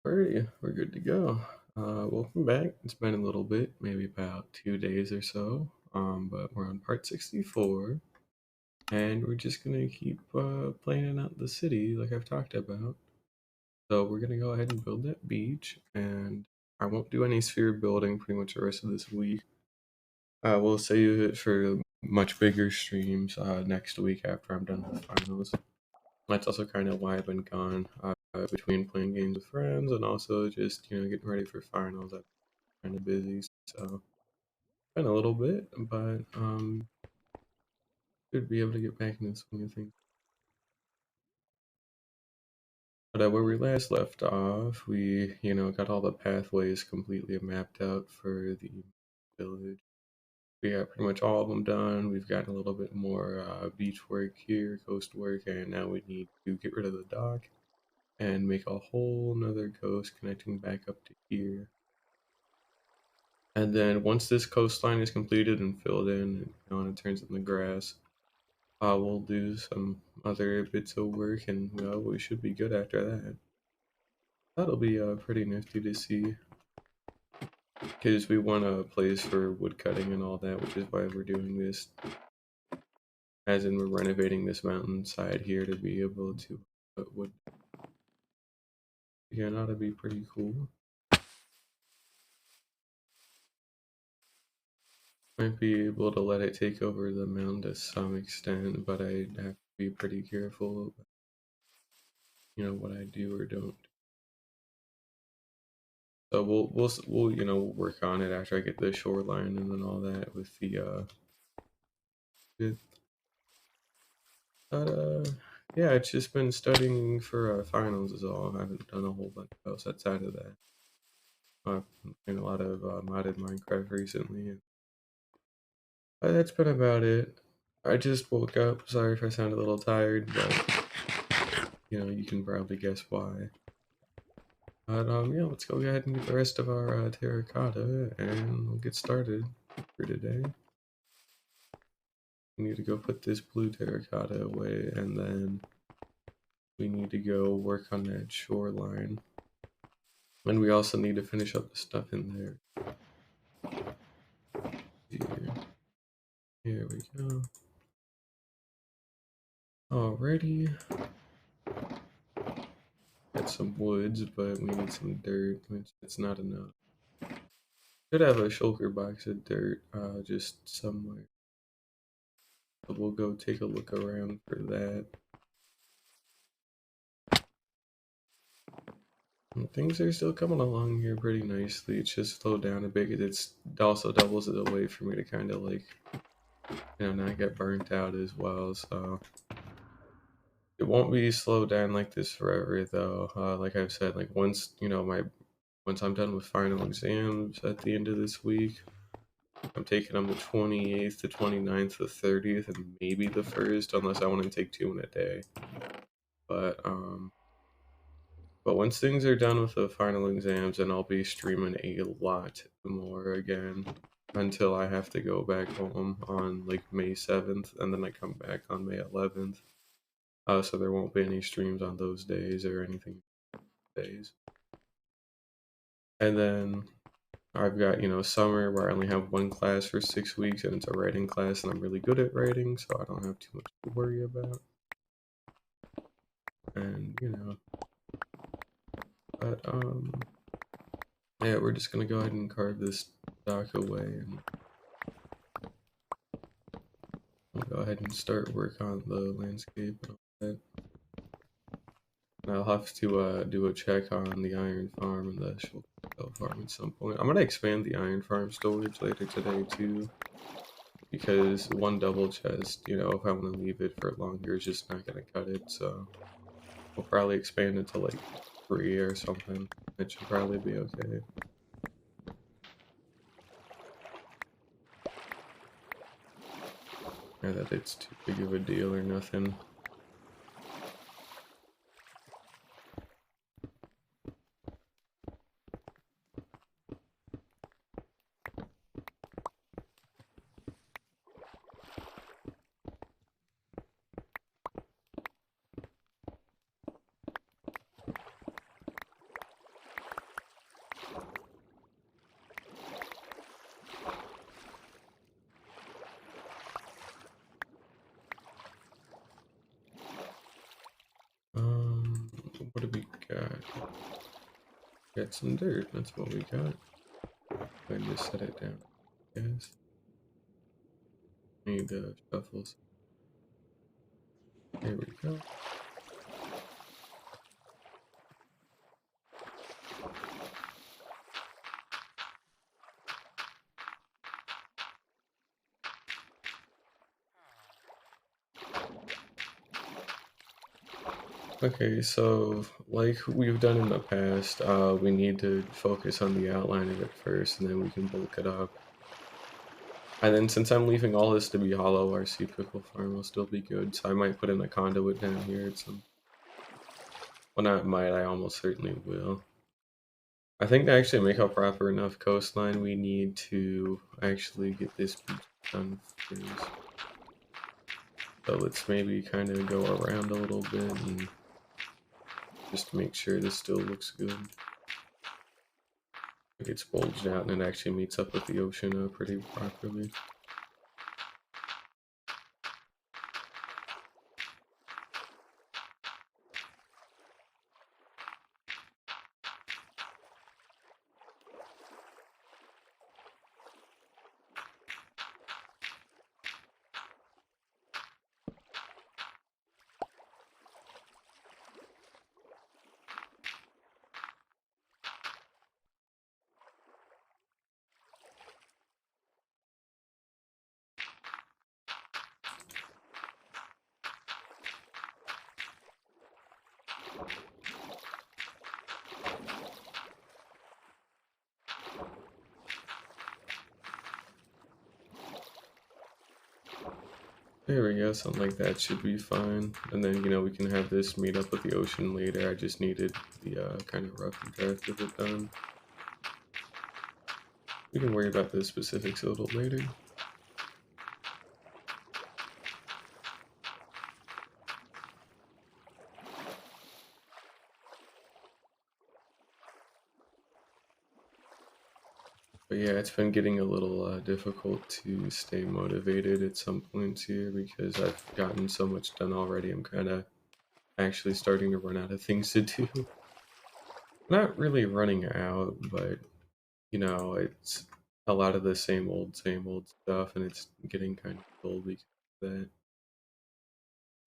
Alrighty, we're good to go. Welcome back. It's been a little bit, maybe about 2 days or so, but we're on part 64, and we're just gonna keep planning out the city like I've talked about. So we're gonna go ahead and build that beach, and I won't do any sphere building pretty much the rest of this week. We'll save it for much bigger streams next week after I'm done with finals. That's also kind of why I've been gone between playing games with friends and also just getting ready for finals. I'm kind of busy, so been a little bit, but should be able to get back in the swing of things. But where we last left off, we got all the pathways completely mapped out for the village. We got pretty much all of them done. We've got a little bit more beach work here, coast work, and now we need to get rid of the dock and make a whole nother coast connecting back up to here. And then once this coastline is completed and filled in, and it turns into grass, we'll do some other bits of work, and we should be good after that. That'll be pretty nifty to see, because we want a place for wood cutting and all that, which is why we're doing this. As in, we're renovating this mountainside here to be able to put wood. Yeah, that'll be pretty cool. Might be able to let it take over the mountain to some extent, but I have to be pretty careful about, what I do or don't. So we'll work on it after I get the shoreline and then all that with the with, but yeah, it's just been studying for finals is all. I haven't done a whole bunch else outside of that. I've been playing a lot of modded Minecraft recently, and that's been about it. I just woke up. Sorry if I sound a little tired, but you can probably guess why. But yeah, let's go ahead and get the rest of our terracotta, and we'll get started for today. We need to go put this blue terracotta away, and then we need to go work on that shoreline. And we also need to finish up the stuff in there. Here we go. Alrighty. Got some woods, but we need some dirt, which it's not enough. Should have a shulker box of dirt just somewhere. But we'll go take a look around for that. And things are still coming along here pretty nicely. It's just slowed down a bit. It also doubles it a way for me to kind of like, not get burnt out as well. So it won't be slowed down like this forever, though. Like I've said, like once I'm done with final exams at the end of this week, I'm taking them the 28th, the 29th, the 30th, and maybe the 1st, unless I want to take two in a day. But once things are done with the final exams, then I'll be streaming a lot more again until I have to go back home on like May 7th, and then I come back on May 11th. So there won't be any streams on those days or anything days. And then I've got, summer where I only have one class for 6 weeks, and it's a writing class, and I'm really good at writing, so I don't have too much to worry about. And, but, yeah, we're just gonna go ahead and carve this dock away, and we'll go ahead and start work on the landscape and all that. And I'll have to do a check on the iron farm and the shell farm at some point. I'm gonna expand the iron farm storage later today too, because one double chest, if I want to leave it for longer, is just not gonna cut it. So we'll probably expand it to like 3 or something. It should probably be okay. Not that it's too big of a deal or nothing. Got some dirt. That's what we got. I just set it down. Yes. Need shuffles. There we go. Okay, so like we've done in the past, we need to focus on the outline of it first, and then we can bulk it up. And then since I'm leaving all this to be hollow, our sea pickle farm will still be good, so I might put in a conduit down here at some... Well, not might, I almost certainly will. I think to actually make a proper enough coastline, we need to actually get this beach done first. So let's maybe kind of go around a little bit and just make sure this still looks good. It gets bulged out and it actually meets up with the ocean pretty properly. There we go, something like that should be fine. And then, we can have this meet up with the ocean later. I just needed the kind of rough draft of it done. We can worry about the specifics a little later. But yeah, it's been getting a little difficult to stay motivated at some points here because I've gotten so much done already. I'm kind of actually starting to run out of things to do. Not really running out, but it's a lot of the same old stuff, and it's getting kind of dull because of that.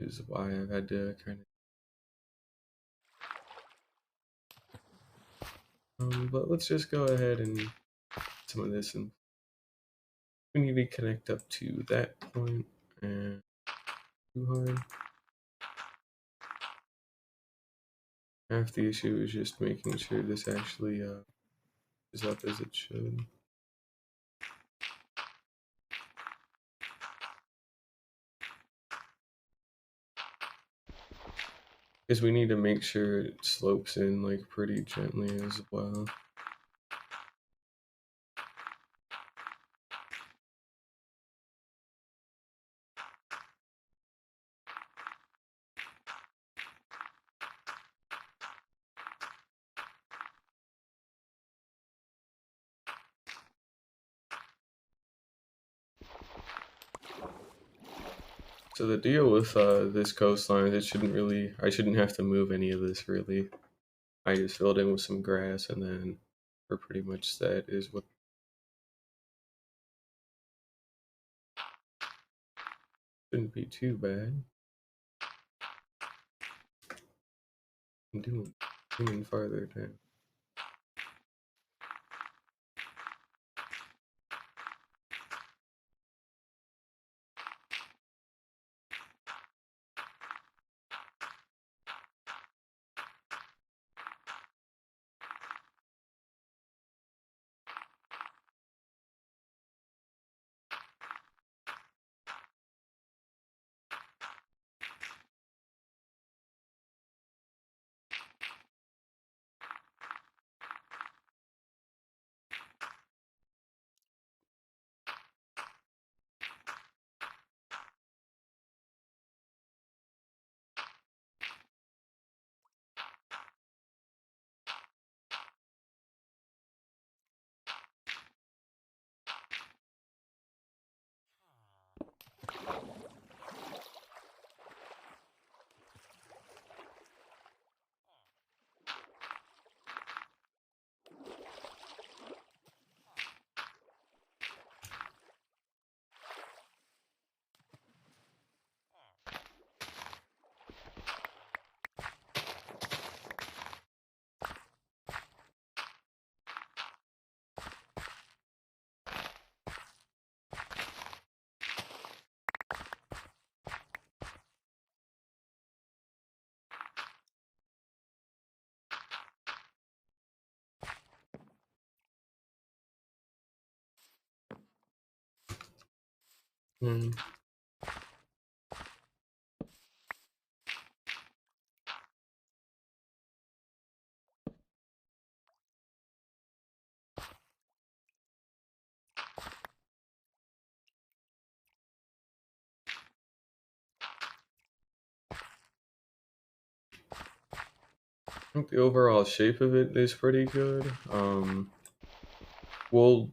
Is why I've had to kind of. But let's just go ahead and some of this, and we need to connect up to that point and too hard. Half the issue is just making sure this actually is up as it should. Because we need to make sure it slopes in like pretty gently as well. So the deal with this coastline, I shouldn't have to move any of this really. I just filled in with some grass and then we're pretty much set is what. Shouldn't be too bad. I'm zooming farther down. Hmm. I think the overall shape of it is pretty good. We'll,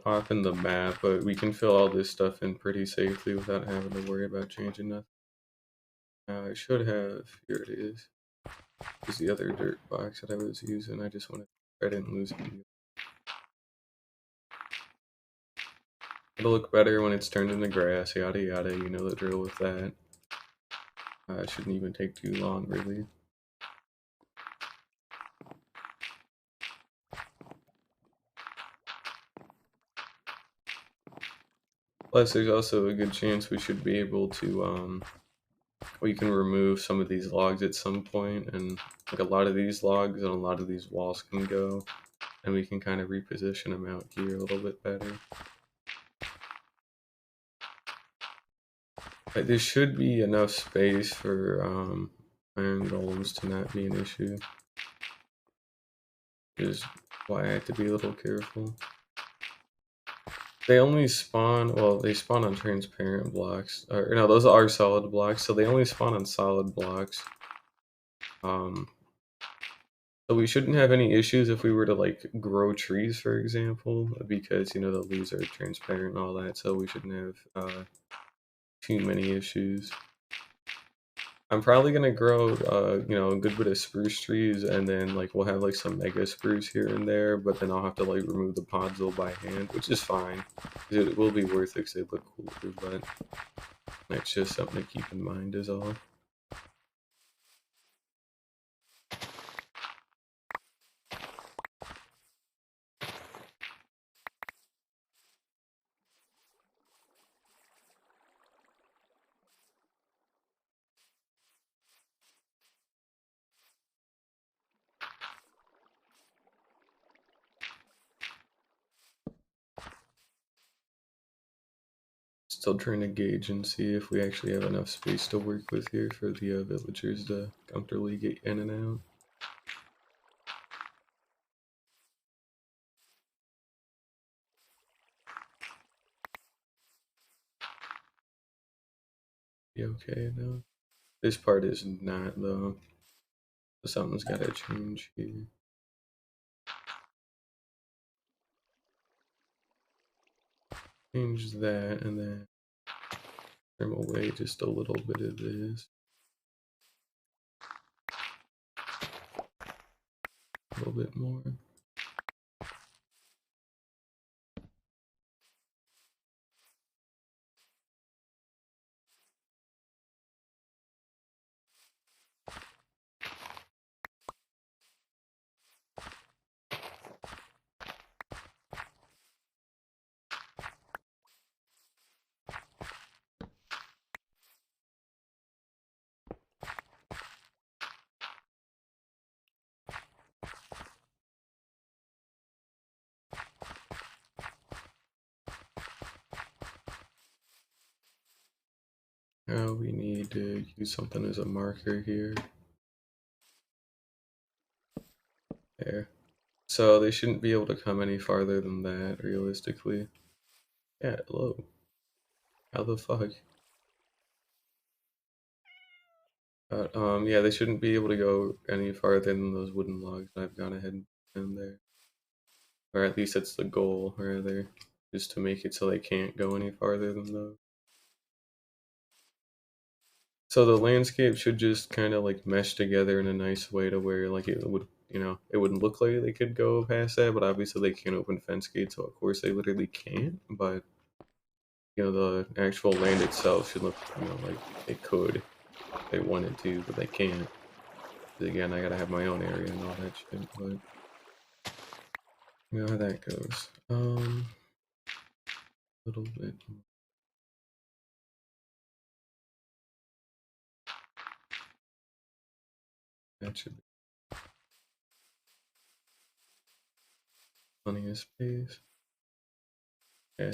pop in the map, but we can fill all this stuff in pretty safely without having to worry about changing nothing. I should have, here it is. Is the other dirt box that I was using. I just wanted, I didn't lose it. It'll look better when it's turned into grass, yada yada, you know the drill with that. It shouldn't even take too long, really. Plus, there's also a good chance we should be able to, we can remove some of these logs at some point, and like a lot of these logs and a lot of these walls can go, and we can kind of reposition them out here a little bit better. Like, there should be enough space for iron golems to not be an issue. Which is why I have to be a little careful. They only spawn, well, they spawn on transparent blocks. Or no, those are solid blocks, so they only spawn on solid blocks. Um, so we shouldn't have any issues if we were to like grow trees, for example, because the leaves are transparent and all that, so we shouldn't have too many issues. I'm probably gonna grow, a good bit of spruce trees, and then like we'll have like some mega spruce here and there, but then I'll have to like remove the podzol by hand, which is fine. It will be worth it because they look cooler, but it's just something to keep in mind is all. Still trying to gauge and see if we actually have enough space to work with here for the villagers to comfortably get in and out. Be okay now. This part is not though. So something's gotta change here. Change that and then trim away just a little bit of this. A little bit more. Now we need to use something as a marker here. There. So they shouldn't be able to come any farther than that, realistically. Yeah, hello. How the fuck? But, yeah, they shouldn't be able to go any farther than those wooden logs I've gone ahead and put in there. Or at least that's the goal, rather. Just to make it so they can't go any farther than those. So the landscape should just kind of like mesh together in a nice way to where like it would, it wouldn't look like they could go past that, but obviously they can't open fence gates, so of course they literally can't, but the actual land itself should look, like they could if they wanted to, but they can't. 'Cause again, I gotta have my own area and all that shit, but you know how that goes. A little bit. That should be plenty of space. Yeah.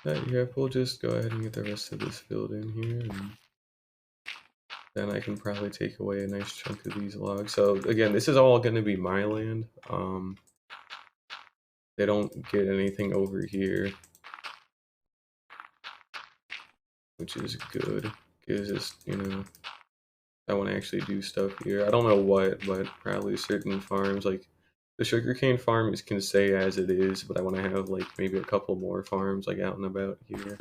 yeah, we'll just go ahead and get the rest of this filled in here, and then I can probably take away a nice chunk of these logs. So again, this is all going to be my land. They don't get anything over here, which is good, because it's, I want to actually do stuff here. I don't know what, but probably certain farms, like the sugarcane farm can stay as it is, but I want to have like maybe a couple more farms like out and about here.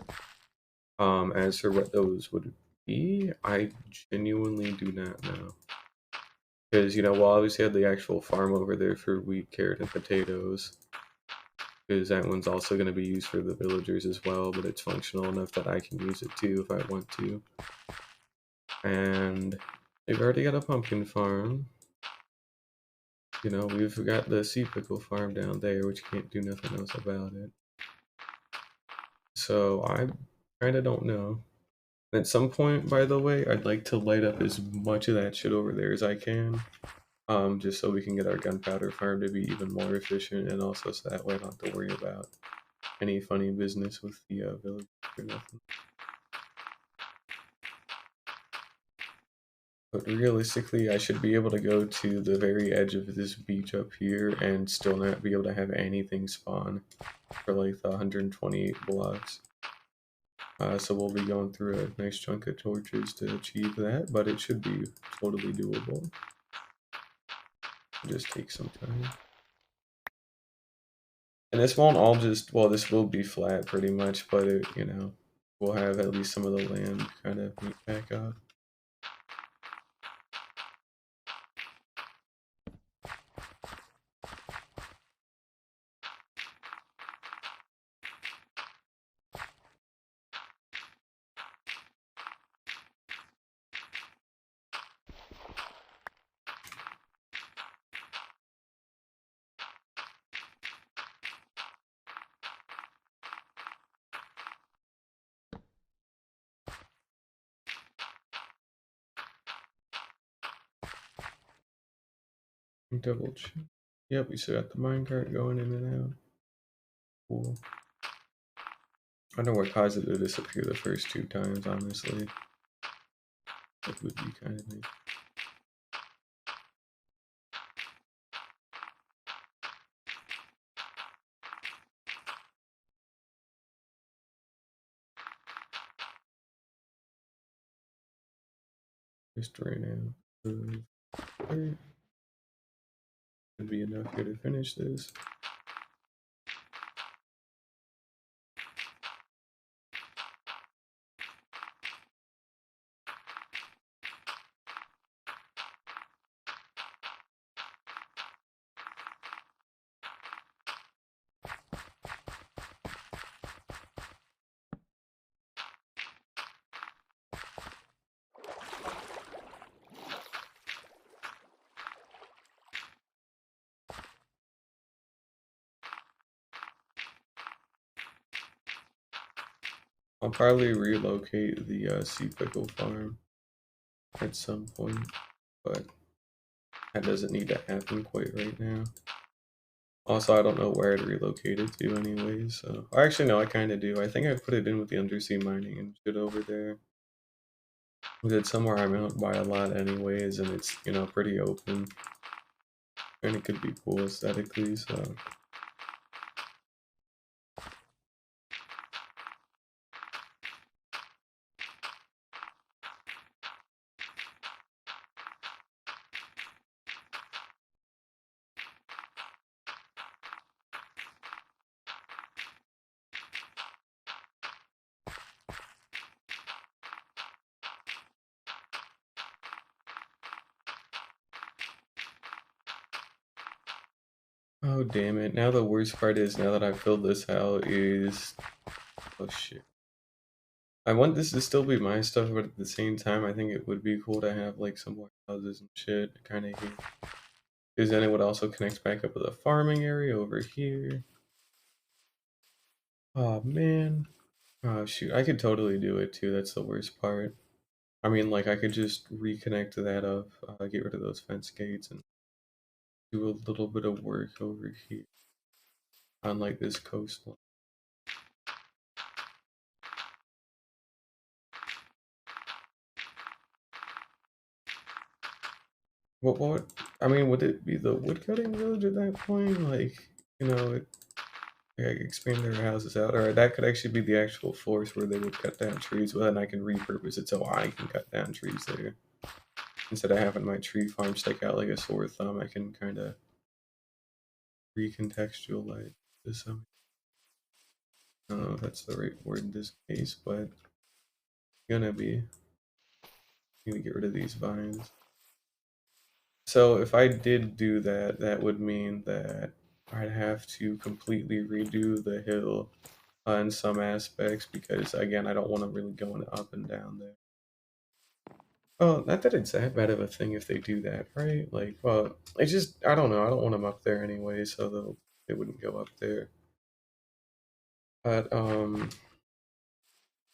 As for what those would be, I genuinely do not know. Because, we'll obviously have the actual farm over there for wheat, carrot, and potatoes. Because that one's also going to be used for the villagers as well, but it's functional enough that I can use it too if I want to. And they've already got a pumpkin farm. We've got the sea pickle farm down there, which can't do nothing else about it. So I kind of don't know. At some point, by the way, I'd like to light up as much of that shit over there as I can. Just so we can get our gunpowder farm to be even more efficient, and also so that way I don't have to worry about any funny business with the village or nothing. But realistically, I should be able to go to the very edge of this beach up here and still not be able to have anything spawn for like the 128 blocks. So we'll be going through a nice chunk of torches to achieve that, but it should be totally doable. It'll just take some time. And this won't all just, well, this will be flat pretty much, but it, we'll have at least some of the land kind of meet back up. Double check. Yep, we still got the minecart going in and out. Cool. I don't know what caused it to disappear the first 2 times, honestly. That would be kind of nice. Just right now. Should be enough here to finish this. I'll probably relocate the sea pickle farm at some point, but that doesn't need to happen quite right now. Also, I don't know where I'd relocate it to anyways, so... Or actually, no, I kind of do. I think I put it in with the undersea mining and shit over there. It's somewhere I'm out by a lot anyways, and it's, pretty open. And it could be cool aesthetically, so... Oh, damn it. Now the worst part is, now that I've filled this out, is... Oh, shit. I want this to still be my stuff, but at the same time, I think it would be cool to have, like, some more houses and shit kind of here. Because then it would also connect back up with a farming area over here. Oh, man. Oh, shoot. I could totally do it, too. That's the worst part. I mean, like, I could just reconnect that up, get rid of those fence gates, and do a little bit of work over here on, like, this coastline. What? I mean, would it be the woodcutting village at that point? Like, you know, like expand their houses out, or that could actually be the actual force where they would cut down trees. Well, then I can repurpose it so I can cut down trees there instead of having my tree farm stick out like a sore thumb. I can kind of recontextualize this. I don't know if that's the right word in this case, but gonna be. Gonna get rid of these vines. So if I did do that, that would mean that I'd have to completely redo the hill in some aspects because again, I don't want to really going up and down there. Oh, not that it's that bad of a thing if they do that, right? Like, well, it's just I don't know. I don't want them up there anyway, so they wouldn't go up there. But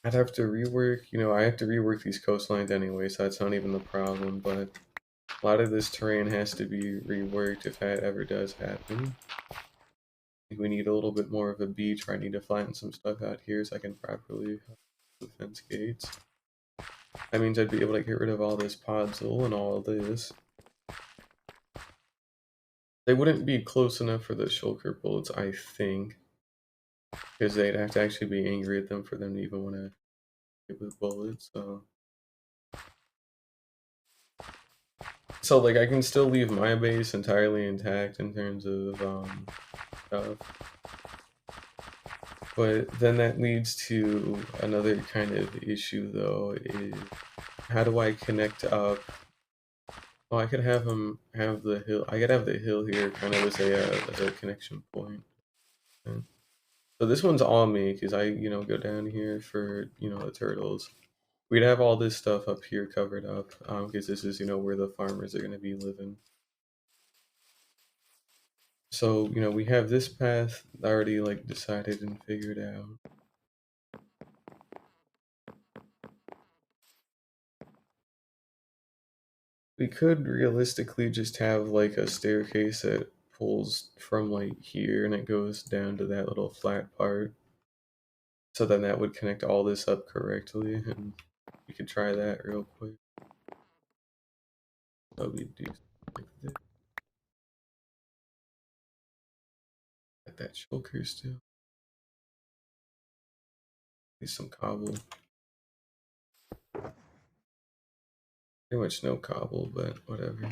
I'd have to rework. You know, I have to rework these coastlines anyway, so that's not even the problem. But a lot of this terrain has to be reworked if that ever does happen. We need a little bit more of a beach, or I need to flatten some stuff out here so I can properly the fence gates. That means I'd be able to get rid of all this podzol and all of this. They wouldn't be close enough for the shulker bullets, I think, because they'd have to actually be angry at them for them to even want to hit with bullets. So like I can still leave my base entirely intact in terms of stuff. But then that leads to another kind of issue though, is how do I connect up? Well, I could have them have the hill. I could have the hill here kind of as a connection point. And so this one's all me because I, you know, go down here for, you know, the turtles. We'd have all this stuff up here covered up because this is, you know, where the farmers are going to be living. So, you know, we have this path already like decided and figured out. We could realistically just have like a staircase that pulls from like here and it goes down to that little flat part. So then that would connect all this up correctly and we could try that real quick. So we do like this. Got that shulker still. Need some cobble. Pretty much no cobble, but whatever.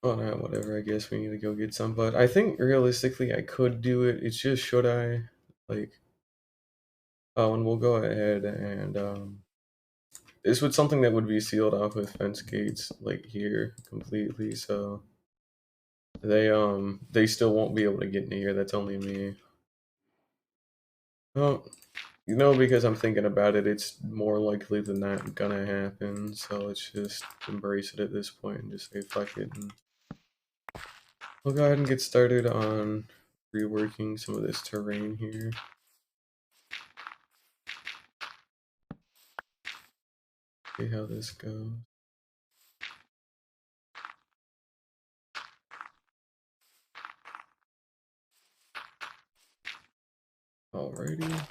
Oh no, whatever. I guess we need to go get some. But I think realistically I could do it. It's just should I? Like, oh, and we'll go ahead and this would something that would be sealed off with fence gates like here completely. So they still won't be able to get in here. That's only me. Oh, you know, because I'm thinking about it, it's more likely than not gonna happen. So let's just embrace it at this point and just say fuck it. And we'll go ahead and get started on reworking some of this terrain here. See how this goes. Alrighty.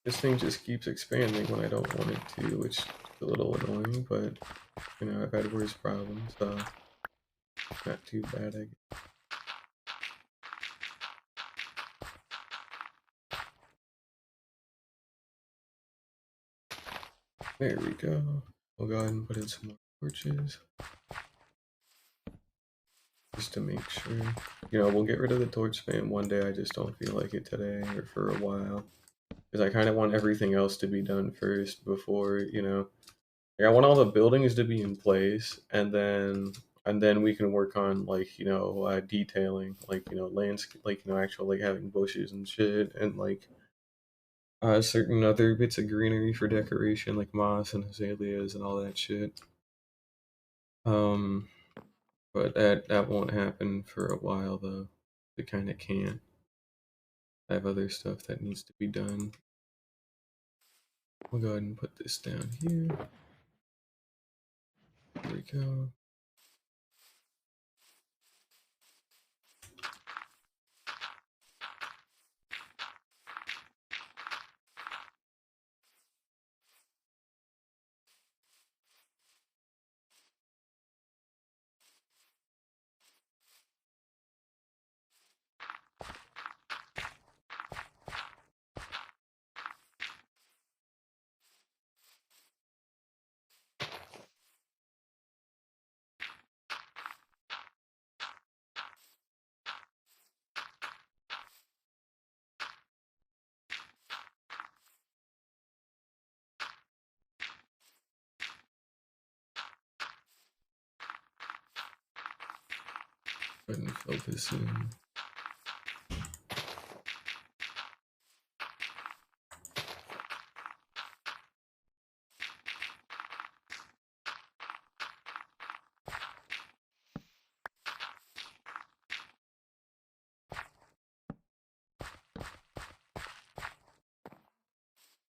This thing just keeps expanding when I don't want it to, which is a little annoying, but you know, I've had worse problems, so not too bad, I guess. There we go. We'll go ahead and put in some more torches. Just to make sure. You know, we'll get rid of the torch spam one day, I just don't feel like it today or for a while. Because I kind of want everything else to be done first before, you know. Like, I want all the buildings to be in place, and then we can work on like you know detailing, like you know landscape, like you know actual like having bushes and shit, and like certain other bits of greenery for decoration, like moss and azaleas and all that shit. Um, but that won't happen for a while though. It kind of can't. I have other stuff that needs to be done. We'll go ahead and put this down here. There we go. Go ahead and fill this in.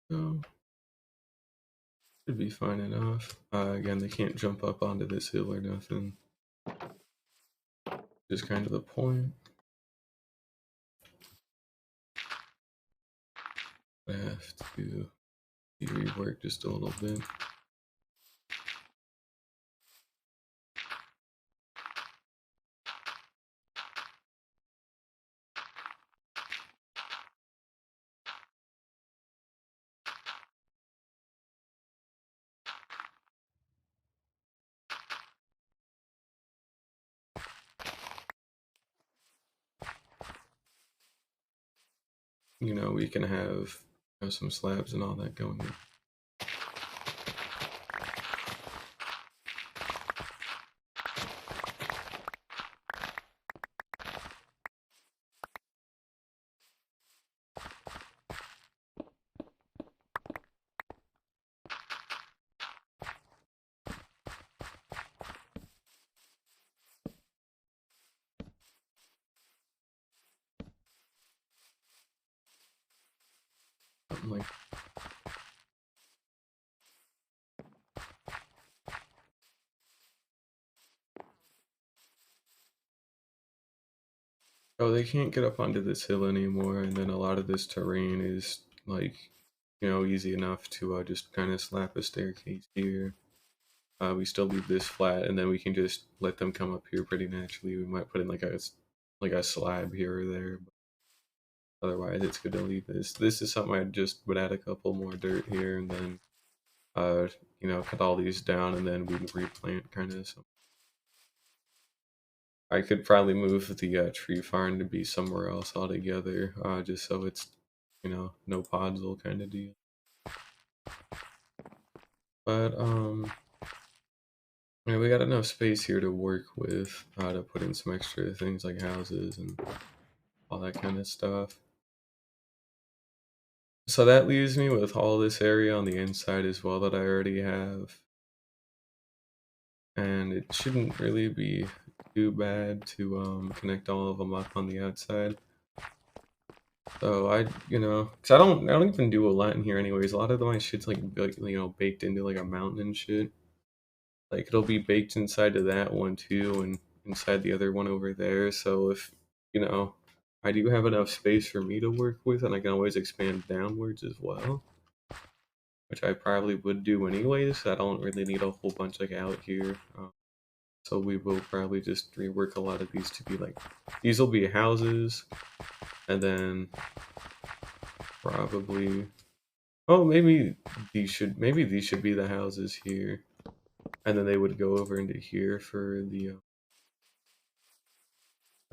So should be fine enough. Again, they can't jump up onto this hill or nothing. Just kind of the point. I have to rework just a little bit. You know, we can have some slabs and all that going in. Something like oh, they can't get up onto this hill anymore, and then a lot of this terrain is like, you know, easy enough to just kind of slap a staircase here. We still leave this flat, and then we can just let them come up here pretty naturally. We might put in like a slab here or there, but otherwise it's good to leave this. This is something I just would add a couple more dirt here, and then uh, you know, cut all these down, and then we replant kind of. So I could probably move the tree farm to be somewhere else altogether, just so it's, you know, no podzol kind of deal. But yeah, we got enough space here to work with, to put in some extra things like houses and all that kind of stuff. So that leaves me with all this area on the inside as well that I already have. And it shouldn't really be too bad to connect all of them up on the outside. So you know, cause I don't even do a lot in here anyways. A lot of my shit's like you know, baked into like a mountain and shit. Like it'll be baked inside of that one too, and inside the other one over there. So if you know, I do have enough space for me to work with, and I can always expand downwards as well, which I probably would do anyways. I don't really need a whole bunch like out here. So we will probably just rework a lot of these to be like, these will be houses, and then probably, oh, maybe these should be the houses here, and then they would go over into here for the,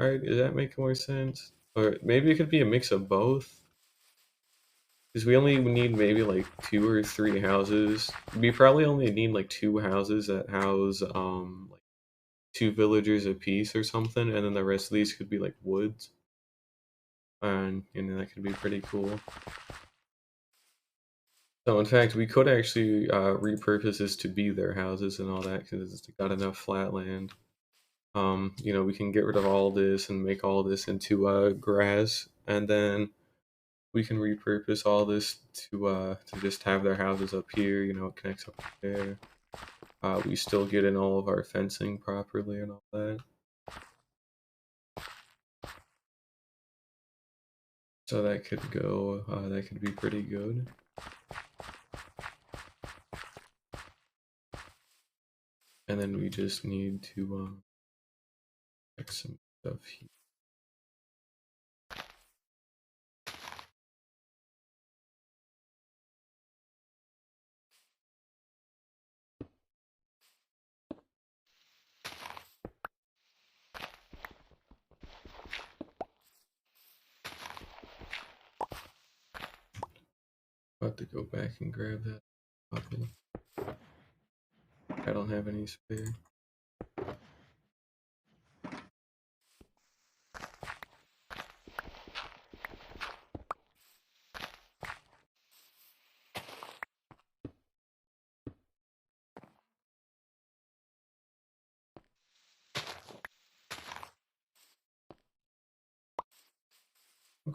alright, does that make more sense? Or maybe it could be a mix of both, because we only need maybe like 2 or 3 houses. We probably only need like 2 houses that house, like 2 villagers apiece or something, and then the rest of these could be like woods. And you know, that could be pretty cool. So in fact, we could actually repurpose this to be their houses and all that because it's got enough flat land. You know, we can get rid of all this and make all this into grass, and then we can repurpose all this to just have their houses up here. You know, it connects up to there. We still get in all of our fencing properly and all that. So that could go. That could be pretty good. And then we just need to check some stuff here. About to go back and grab that bottle. I don't have any spare.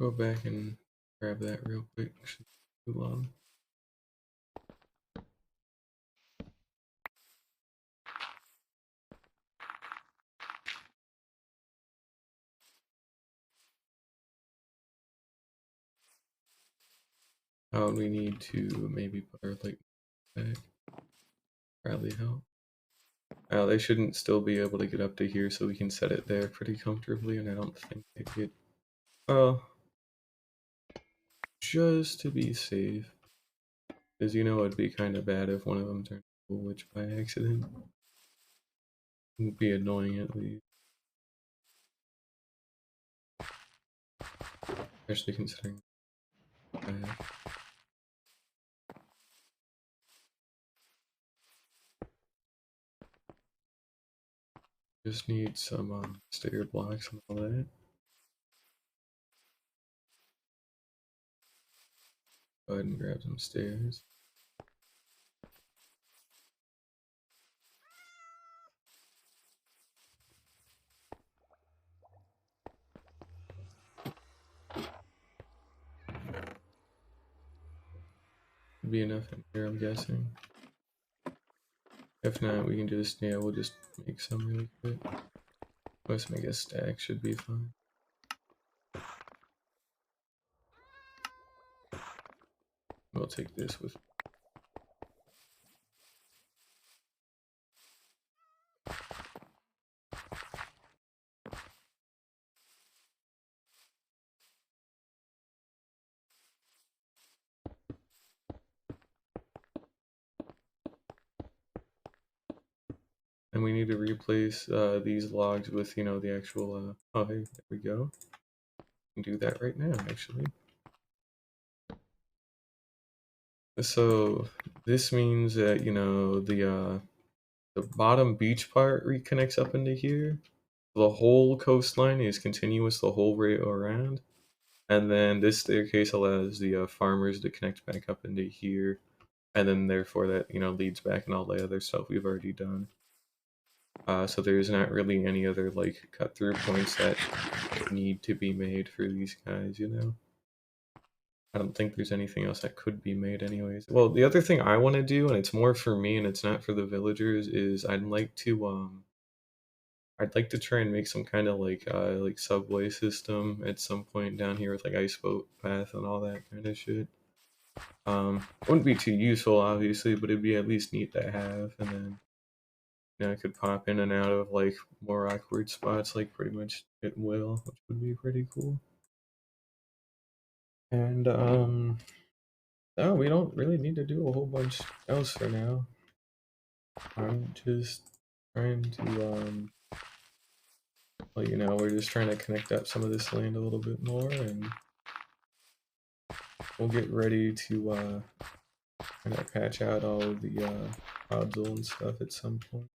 go back and grab that real quick. Shouldn't be too long. Oh, we need to maybe put our light back. Probably help. They shouldn't still be able to get up to here, so we can set it there pretty comfortably, and I don't think they get... Well, just to be safe. Because you know it'd be kind of bad if one of them turned into a witch by accident. It'd be annoying at least. Especially considering... Just need some stair blocks and all that. Go ahead and grab some stairs. Be enough in here, I'm guessing. If not, we can just, yeah, we'll just make some really quick. Most make a stack should be fine. We'll take this with. And we need to replace these logs with, you know, the actual, oh, hey, there we go. We can do that right now, actually. So this means that, you know, the bottom beach part reconnects up into here. The whole coastline is continuous the whole way around. And then this staircase allows the farmers to connect back up into here. And then therefore that, you know, leads back and all the other stuff we've already done. So there's not really any other like cut through points that need to be made for these guys, you know? I don't think there's anything else that could be made anyways. Well, the other thing I want to do, and it's more for me and it's not for the villagers, is I'd like to try and make some kind of like subway system at some point down here with like ice boat path and all that kind of shit. Wouldn't be too useful obviously, but it'd be at least neat to have, and then you know, I could pop in and out of like more awkward spots like pretty much it will, which would be pretty cool. And no, we don't really need to do a whole bunch else for now. I'm just trying to well, you know, we're just trying to connect up some of this land a little bit more, and we'll get ready to kind of patch out all of the Podzol and stuff at some point.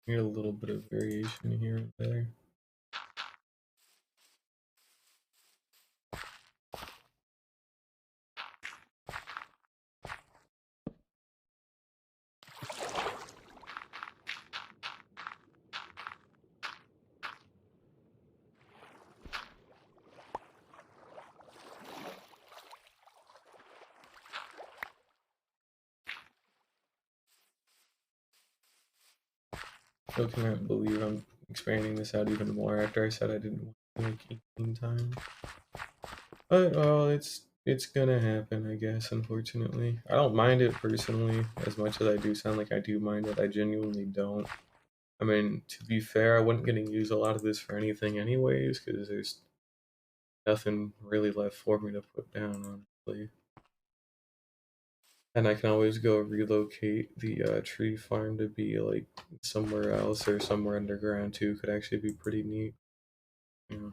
Need a little bit of variation here and there. Still cannot believe I'm expanding this out even more after I said I didn't want to like 18 times. But well, it's gonna happen, I guess, unfortunately. I don't mind it personally as much as I do sound like I do mind it. I genuinely don't. I mean, to be fair, I wasn't going to use a lot of this for anything anyways, because there's nothing really left for me to put down, honestly. And I can always go relocate the tree farm to be like somewhere else or somewhere underground too. Could actually be pretty neat. Yeah.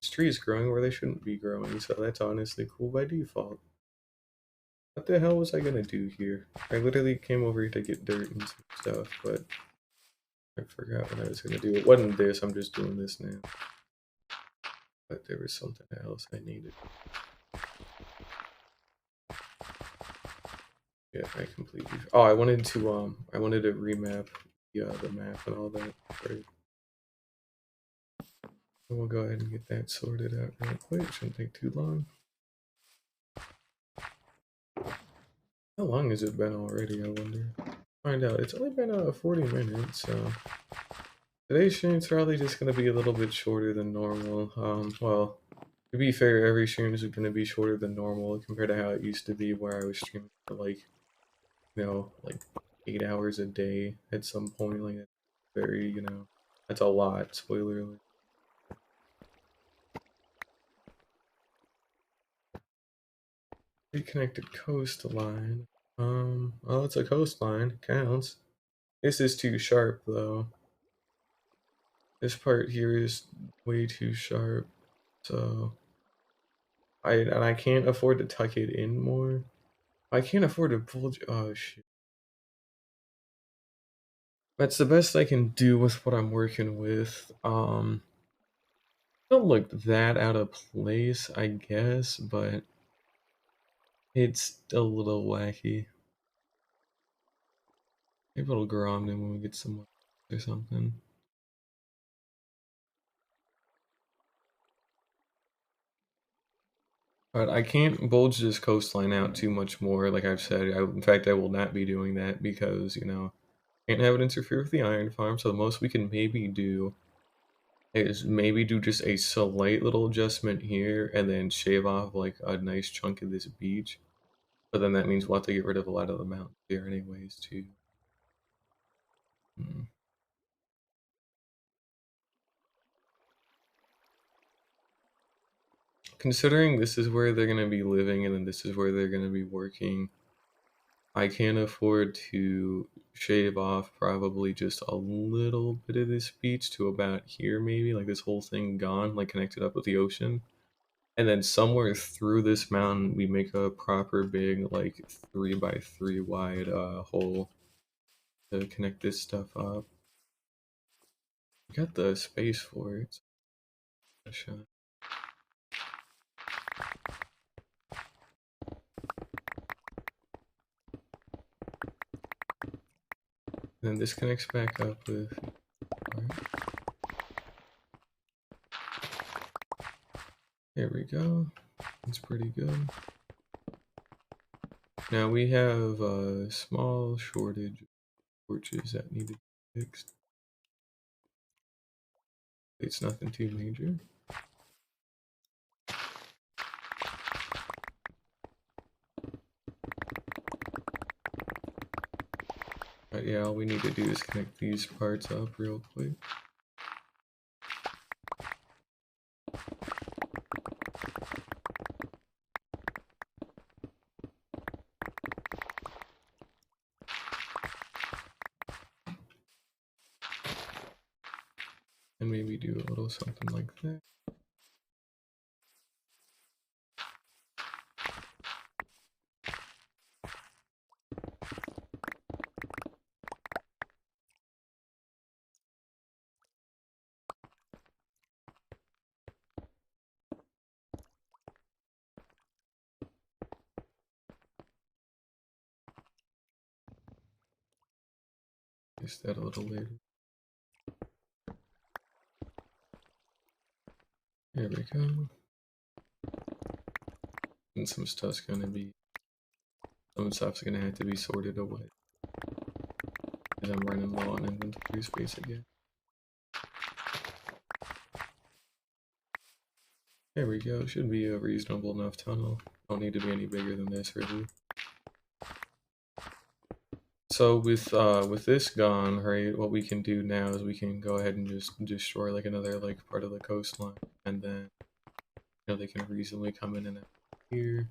This tree is growing where they shouldn't be growing, so that's honestly cool by default. What the hell was I gonna do here? I literally came over here to get dirt and some stuff, but I forgot what I was gonna do. It wasn't this, I'm just doing this now. But there was something else I needed. Yeah, I completely. Oh, I wanted to remap the map and all that. Right. We'll go ahead and get that sorted out real quick. Shouldn't take too long. How long has it been already? I wonder. Find out. It's only been 40 minutes, so today's stream's probably just gonna be a little bit shorter than normal. Well, to be fair, every stream is gonna be shorter than normal compared to how it used to be, where I was streaming for like, like 8 hours a day at some point. Like, very, that's a lot. Spoiler alert. Reconnected coastline. Oh, it's a coastline. Counts. This is too sharp, though. This part here is way too sharp. So, I can't afford to tuck it in more. I can't afford to pull. Oh, shit. That's the best I can do with what I'm working with. Don't look that out of place, I guess, but it's a little wacky. Maybe it'll grow on me when we get some or something. But I can't bulge this coastline out too much more, like I've said. In fact, I will not be doing that because, can't have it interfere with the iron farm. So the most we can maybe do is maybe do just a slight little adjustment here and then shave off like a nice chunk of this beach. But then that means we'll have to get rid of a lot of the mountains here anyways, too. Hmm. Considering this is where they're going to be living and then this is where they're going to be working, I can't afford to shave off probably just a little bit of this beach to about here, maybe, like this whole thing gone, like connected up with the ocean. And then somewhere through this mountain, we make a proper big, like 3x3 wide hole to connect this stuff up. We got the space for it. A shot. Then this connects back up with. Right. There we go. It's pretty good. Now we have a small shortage of torches that need to be fixed. It's nothing too major. But yeah, all we need to do is connect these parts up real quick. And maybe do a little something like that. Just that a little later. There we go. And some stuff's gonna have to be sorted away. Because I'm running low on inventory space again. There we go. Should be a reasonable enough tunnel. Don't need to be any bigger than this, really. So with this gone, right, what we can do now is we can go ahead and just destroy like another like part of the coastline, and then they can reasonably come in and out here,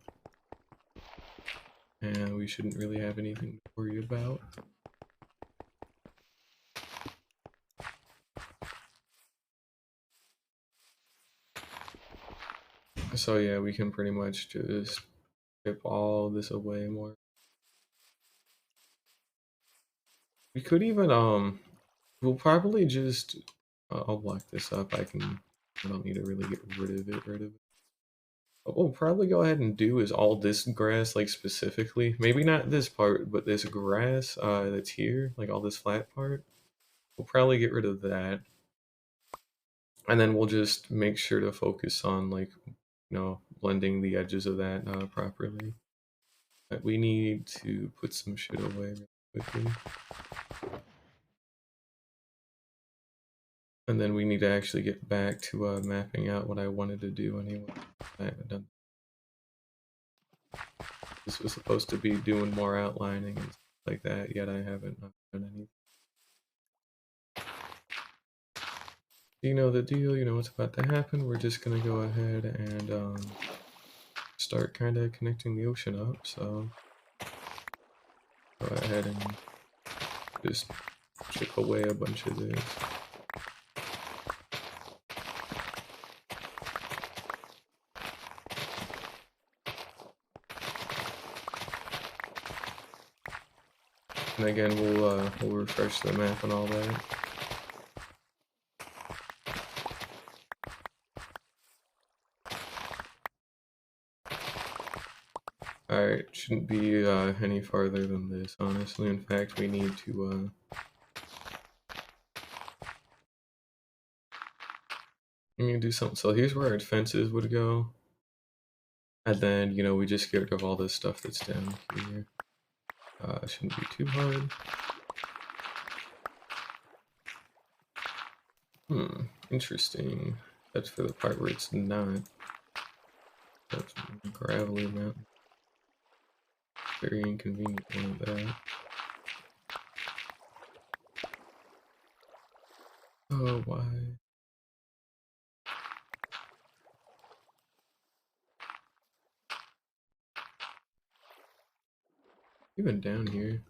and we shouldn't really have anything to worry about. So yeah, we can pretty much just strip all this away more. We could even we'll probably just I'll block this up. I don't need to really get rid of it. What we'll probably go ahead and do is all this grass, like specifically, maybe not this part, but this grass that's here, like all this flat part. We'll probably get rid of that, and then we'll just make sure to focus on like blending the edges of that properly. But we need to put some shit away really quickly. And then we need to actually get back to mapping out what I wanted to do anyway. I haven't done. This was supposed to be doing more outlining and stuff like that, yet I haven't done anything. You know the deal, you know what's about to happen. We're just gonna go ahead and start kind of connecting the ocean up, so go ahead and just chip away a bunch of this. And again, we'll refresh the map and all that. Alright, shouldn't be any farther than this, honestly. In fact, we need to do something. So here's where our fences would go. And then, we just get rid of all this stuff that's down here. Shouldn't be too hard. Interesting. That's for the part where it's not. That's a gravelly mountain. Very inconvenient one of that. Oh, why? Even down here.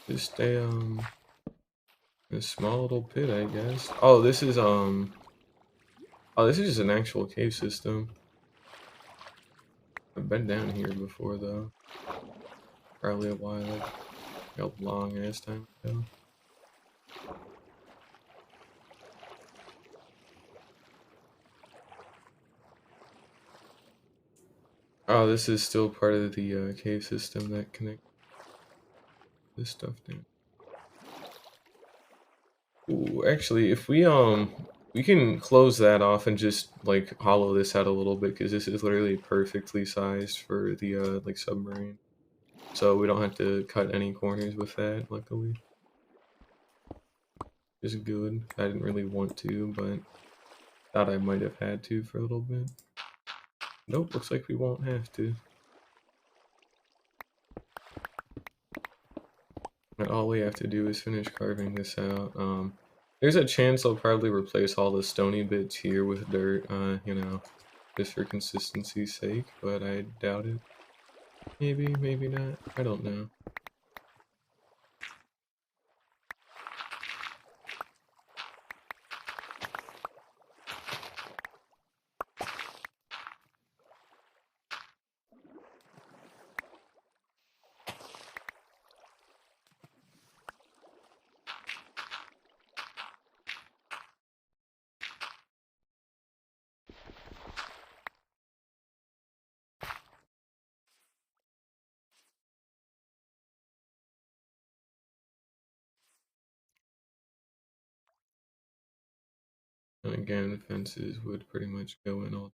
Just stay, a small little pit, I guess. Oh, this is, oh, this is just an actual cave system. I've been down here before, though. Probably a while, a long ass time ago. Oh, this is still part of the cave system that connects this stuff down. Ooh, actually, if we can close that off and just like hollow this out a little bit because this is literally perfectly sized for the like submarine, so we don't have to cut any corners with that. Luckily, it's good. I didn't really want to, but thought I might have had to for a little bit. Nope, looks like we won't have to. And all we have to do is finish carving this out. There's a chance I'll probably replace all the stony bits here with dirt, just for consistency's sake, but I doubt it. Maybe, maybe not. I don't know. And again, fences would pretty much go in all.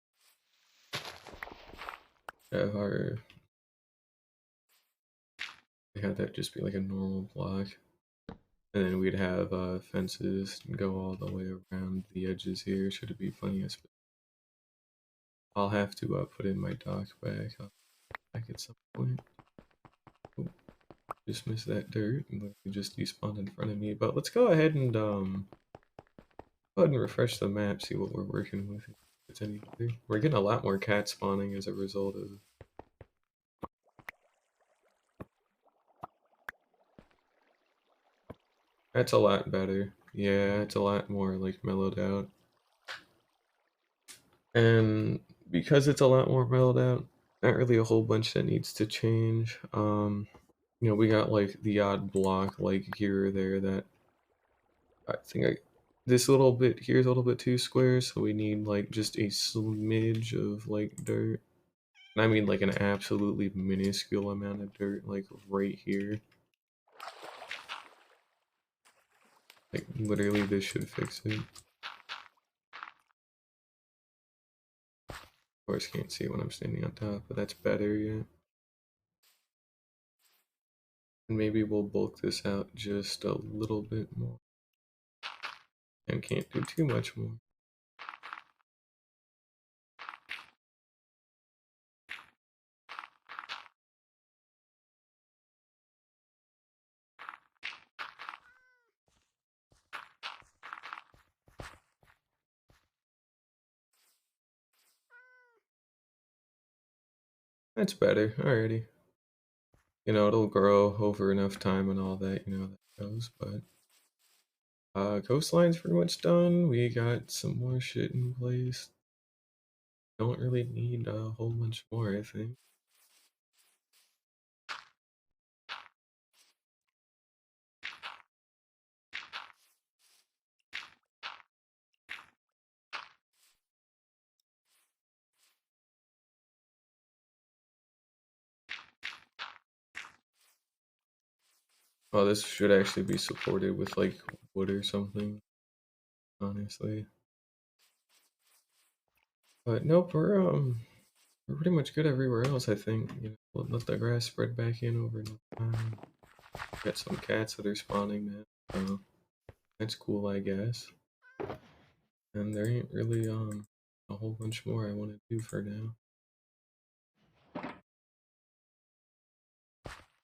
Have our have that just be like a normal block, and then we'd have fences go all the way around the edges here. Should it be plenty of space? I'll have to put in my dock back at some point. Ooh, Just missed that dirt and literally just despawned in front of me. But let's go ahead and go ahead and refresh the map, see what we're working with. If it's any better. We're getting a lot more cat spawning as a result of. That's a lot better. Yeah, it's a lot more like mellowed out. And because it's a lot more mellowed out, not really a whole bunch that needs to change. We got like the odd block like here or there that I think this little bit here is a little bit too square, so we need like just a smidge of like dirt. And I mean like an absolutely minuscule amount of dirt, like right here. Like literally this should fix it. Of course can't see when I'm standing on top, but that's better, yeah. And maybe we'll bulk this out just a little bit more. And can't do too much more. That's better, alrighty. It'll grow over enough time and all that, that goes, but coastline's pretty much done. We got some more shit in place. Don't really need a whole bunch more, I think. Oh, this should actually be supported with like wood or something, honestly. But nope, we're pretty much good everywhere else, I think. We'll let the grass spread back in over time. Got some cats that are spawning now, so that's cool, I guess. And there ain't really a whole bunch more I want to do for now.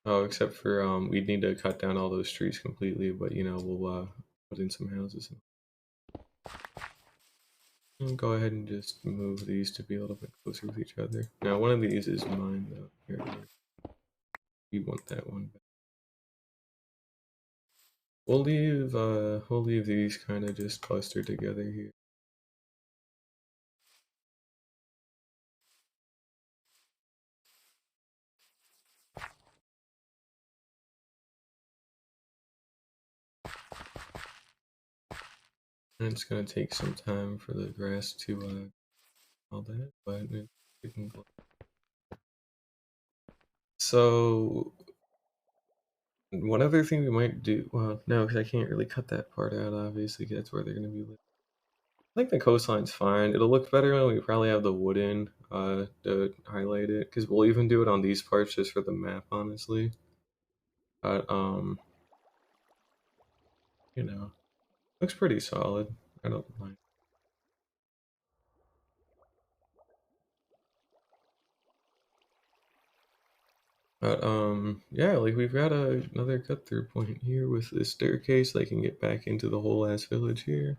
Oh, except for we'd need to cut down all those trees completely, but we'll put in some houses. I'll go ahead and just move these to be a little bit closer with each other. Now one of these is mine though. Here, you want that one back. We'll leave these kind of just clustered together here. And it's gonna take some time for the grass to all that, but it can go. So one other thing we might do, well, no, because I can't really cut that part out. Obviously, 'cause that's where they're gonna be living. I think the coastline's fine. It'll look better when we probably have the wood in to highlight it, because we'll even do it on these parts just for the map, honestly. But looks pretty solid. I don't mind. But yeah, like we've got another cut through point here with this staircase. They can get back into the whole ass village here.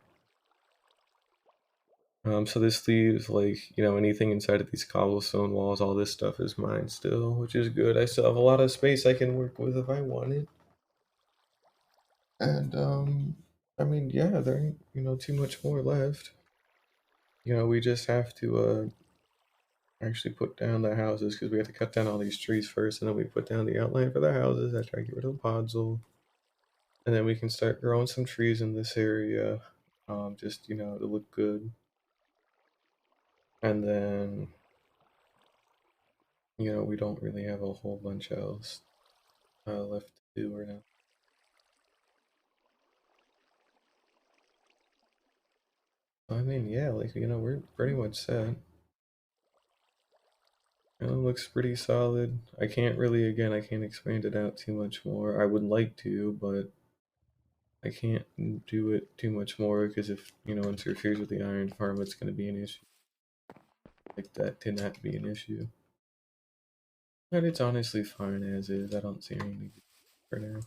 So this leaves like anything inside of these cobblestone walls. All this stuff is mine still, which is good. I still have a lot of space I can work with if I wanted. And I mean, yeah, there ain't too much more left. We just have to actually put down the houses because we have to cut down all these trees first, and then we put down the outline for the houses. I try to get rid of the podzol, and then we can start growing some trees in this area, just to look good. And then we don't really have a whole bunch else left to do right now. I mean, yeah, like we're pretty much set. It looks pretty solid. I can't really, again, I can't expand it out too much more. I would like to, but I can't do it too much more because if, it interferes with the iron farm, it's going to be an issue. Like that to not be an issue. But it's honestly fine as is. I don't see anything. for now.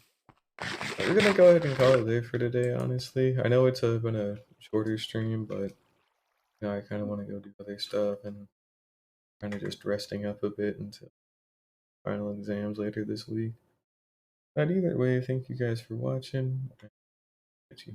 We're gonna go ahead and call it there for today, honestly. I know it's been a shorter stream, but I kind of want to go do other stuff and kind of just resting up a bit until final exams later this week. But either way, thank you guys for watching. Catch you